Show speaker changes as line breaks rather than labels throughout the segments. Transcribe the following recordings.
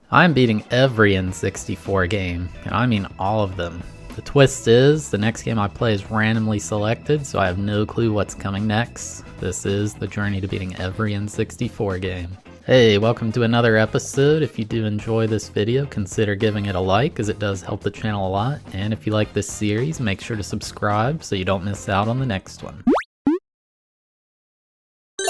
I'm beating every N64 game, and I mean all of them. The twist is, the next game I play is randomly selected, so I have no clue what's coming next. This is the journey to beating every N64 game. Hey, welcome to another episode. If you do enjoy this video, consider giving it a like, as it does help the channel a lot. And if you like this series, make sure to subscribe so you don't miss out on the next one.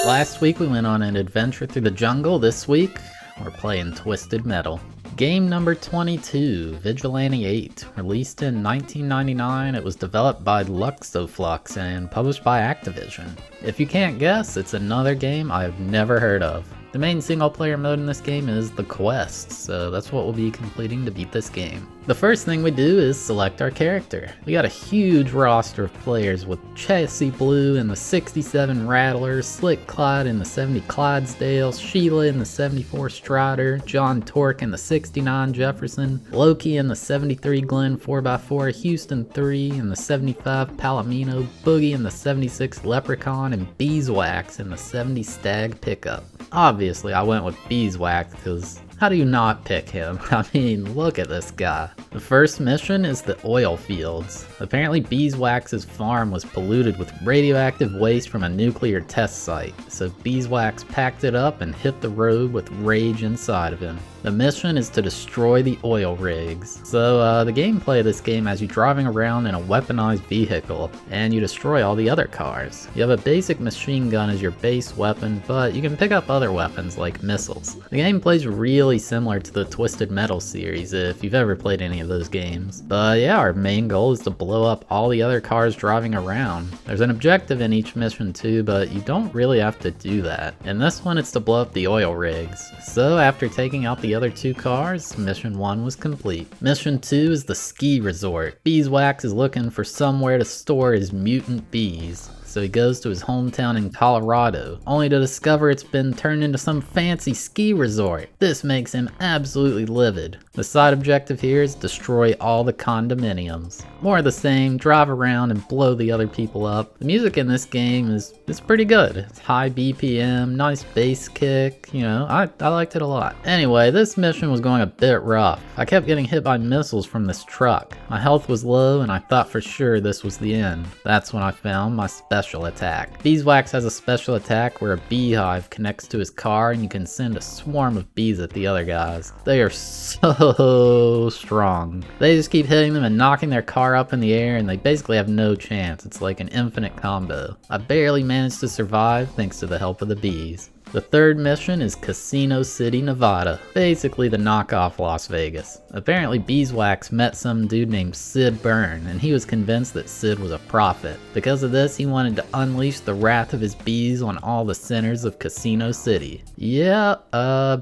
Last week we went on an adventure through the jungle. This week, we're playing Twisted Metal. Game number 22, Vigilante 8. Released in 1999, it was developed by Luxoflux and published by Activision. If you can't guess, it's another game I've never heard of. The main single player mode in this game is the quest, so that's what we'll be completing to beat this game. The first thing we do is select our character. We got a huge roster of players with Chassis Blue in the 67 Rattler, Slick Clyde in the 70 Clydesdale, Sheila in the 74 Strider, John Torque in the 69 Jefferson, Loki in the 73 Glen 4x4, Houston 3 in the 75 Palomino, Boogie in the 76 Leprechaun, and Beeswax in the 70 Stag Pickup. Obviously, I went with Beeswax because how do you not pick him? I mean, look at this guy. The first mission is the oil fields. Apparently Beeswax's farm was polluted with radioactive waste from a nuclear test site, so Beeswax packed it up and hit the road with rage inside of him. The mission is to destroy the oil rigs. So the gameplay of this game has you driving around in a weaponized vehicle, and you destroy all the other cars. You have a basic machine gun as your base weapon, but you can pick up other weapons like missiles. The gameplay is really similar to the Twisted Metal series if you've ever played any of those games. But yeah, our main goal is to blow up all the other cars driving around. There's an objective in each mission too, but you don't really have to do that. In this one, it's to blow up the oil rigs. So after taking out the other two cars, mission 1 was complete. Mission 2 is the ski resort. Beeswax is looking for somewhere to store his mutant bees. So he goes to his hometown in Colorado, only to discover it's been turned into some fancy ski resort. This makes him absolutely livid. The side objective here is destroy all the condominiums. More of the same, drive around and blow the other people up. The music in this game is pretty good. It's high BPM, nice bass kick, you know, I liked it a lot. Anyway, this mission was going a bit rough. I kept getting hit by missiles from this truck. My health was low and I thought for sure this was the end. That's when I found my special attack. Beeswax has a special attack where a beehive connects to his car and you can send a swarm of bees at the other guys. They are so strong. They just keep hitting them and knocking their car up in the air and they basically have no chance. It's like an infinite combo. I barely managed to survive thanks to the help of the bees. The third mission is Casino City, Nevada, basically the knockoff Las Vegas. Apparently Beeswax met some dude named Sid Byrne, and he was convinced that Sid was a prophet. Because of this, he wanted to unleash the wrath of his bees on all the sinners of Casino City. Yeah,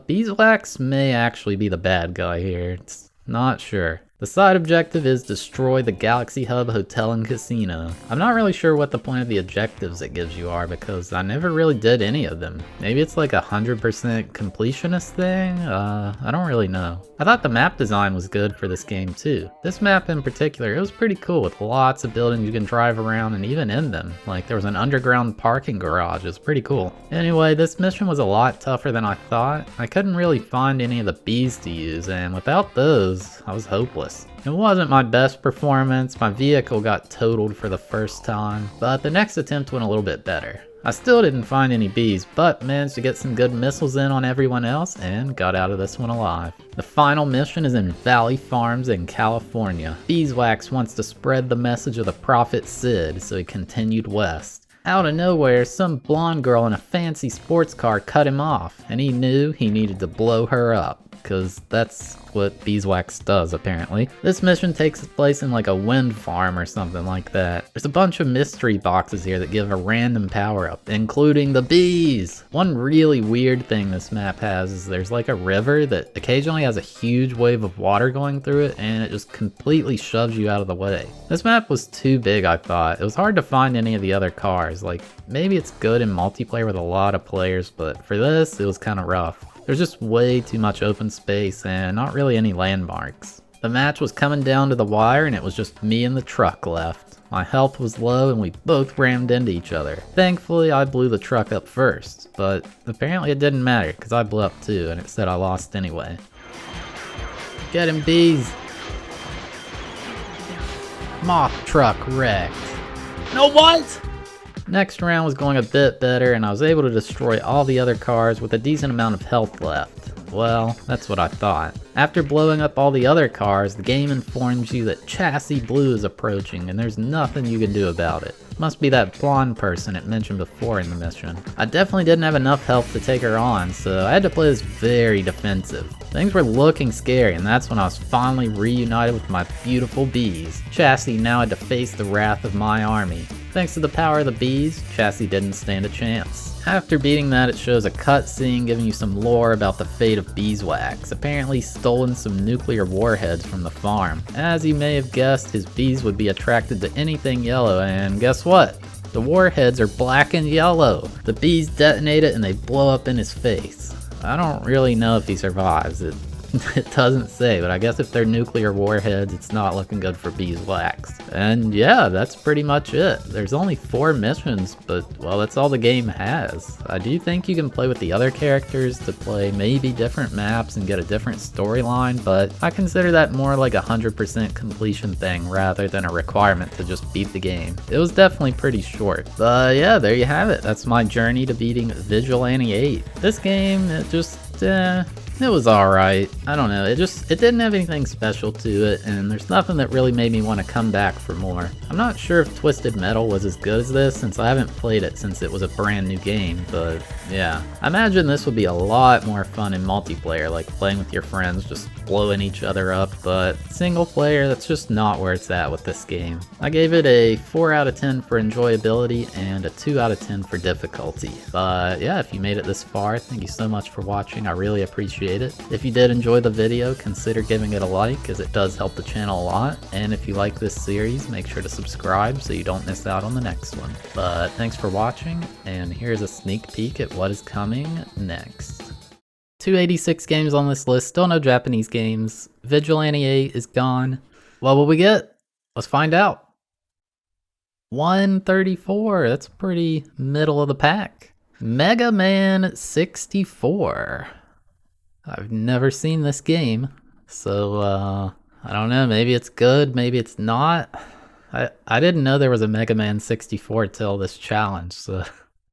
Beeswax may actually be the bad guy here, it's not sure. The side objective is destroy the Galaxy Hub Hotel and Casino. I'm not really sure what the point of the objectives it gives you are because I never really did any of them. Maybe it's like a 100% completionist thing? I don't really know. I thought the map design was good for this game too. This map in particular, it was pretty cool with lots of buildings you can drive around and even in them. Like there was an underground parking garage, it was pretty cool. Anyway, this mission was a lot tougher than I thought. I couldn't really find any of the bees to use and without those, I was hopeless. It wasn't my best performance, my vehicle got totaled for the first time, but the next attempt went a little bit better. I still didn't find any bees, but managed to get some good missiles in on everyone else and got out of this one alive. The final mission is in Valley Farms in California. Beeswax wants to spread the message of the prophet Sid, so he continued west. Out of nowhere, some blonde girl in a fancy sports car cut him off, and he knew he needed to blow her up. Because that's what Beeswax does, apparently. This mission takes place in like a wind farm or something like that. There's a bunch of mystery boxes here that give a random power-up, including the bees! One really weird thing this map has is there's like a river that occasionally has a huge wave of water going through it, and it just completely shoves you out of the way. This map was too big, I thought. It was hard to find any of the other cars. Like, maybe it's good in multiplayer with a lot of players, but for this, it was kind of rough. There's just way too much open space and not really any landmarks. The match was coming down to the wire and it was just me and the truck left. My health was low and we both rammed into each other. Thankfully, I blew the truck up first, but apparently it didn't matter because I blew up too and it said I lost anyway. Get him, bees. Moth truck wrecked. No, what? Next round was going a bit better, and I was able to destroy all the other cars with a decent amount of health left. Well, that's what I thought. After blowing up all the other cars, the game informs you that Chassis Blue is approaching, and there's nothing you can do about it. Must be that blonde person it mentioned before in the mission. I definitely didn't have enough health to take her on, so I had to play this very defensive. Things were looking scary, and that's when I was finally reunited with my beautiful bees. Chassis now had to face the wrath of my army. Thanks to the power of the bees, Chassis didn't stand a chance. After beating that, it shows a cutscene giving you some lore about the fate of Beeswax, apparently stolen some nuclear warheads from the farm. As you may have guessed, his bees would be attracted to anything yellow, and guess what? The warheads are black and yellow. The bees detonate it and they blow up in his face. I don't really know if he survives. It doesn't say, but I guess if they're nuclear warheads, it's not looking good for Beeswax. And yeah, that's pretty much it. There's only 4 missions, but well, that's all the game has. I do think you can play with the other characters to play maybe different maps and get a different storyline, but I consider that more like a 100% completion thing rather than a requirement to just beat the game. It was definitely pretty short. But yeah, there you have it. That's my journey to beating Vigilante 8. This game, it was alright. I don't know, it didn't have anything special to it, and there's nothing that really made me want to come back for more. I'm not sure if Twisted Metal was as good as this, since I haven't played it since it was a brand new game, but yeah. I imagine this would be a lot more fun in multiplayer, like playing with your friends, just blowing each other up, but single player, that's just not where it's at with this game. I gave it a 4 out of 10 for enjoyability and a 2 out of 10 for difficulty. But yeah, if you made it this far, thank you so much for watching. I really appreciate it. If you did enjoy the video, consider giving it a like, as it does help the channel a lot. And if you like this series, make sure to subscribe so you don't miss out on the next one. But thanks for watching, and here's a sneak peek at what is coming next. 286 games on this list, still no Japanese games. Vigilante 8 is gone. What will we get? Let's find out. 134, that's pretty middle of the pack. Mega Man 64. I've never seen this game, so I don't know, maybe it's good, maybe it's not. I didn't know there was a Mega Man 64 till this challenge, so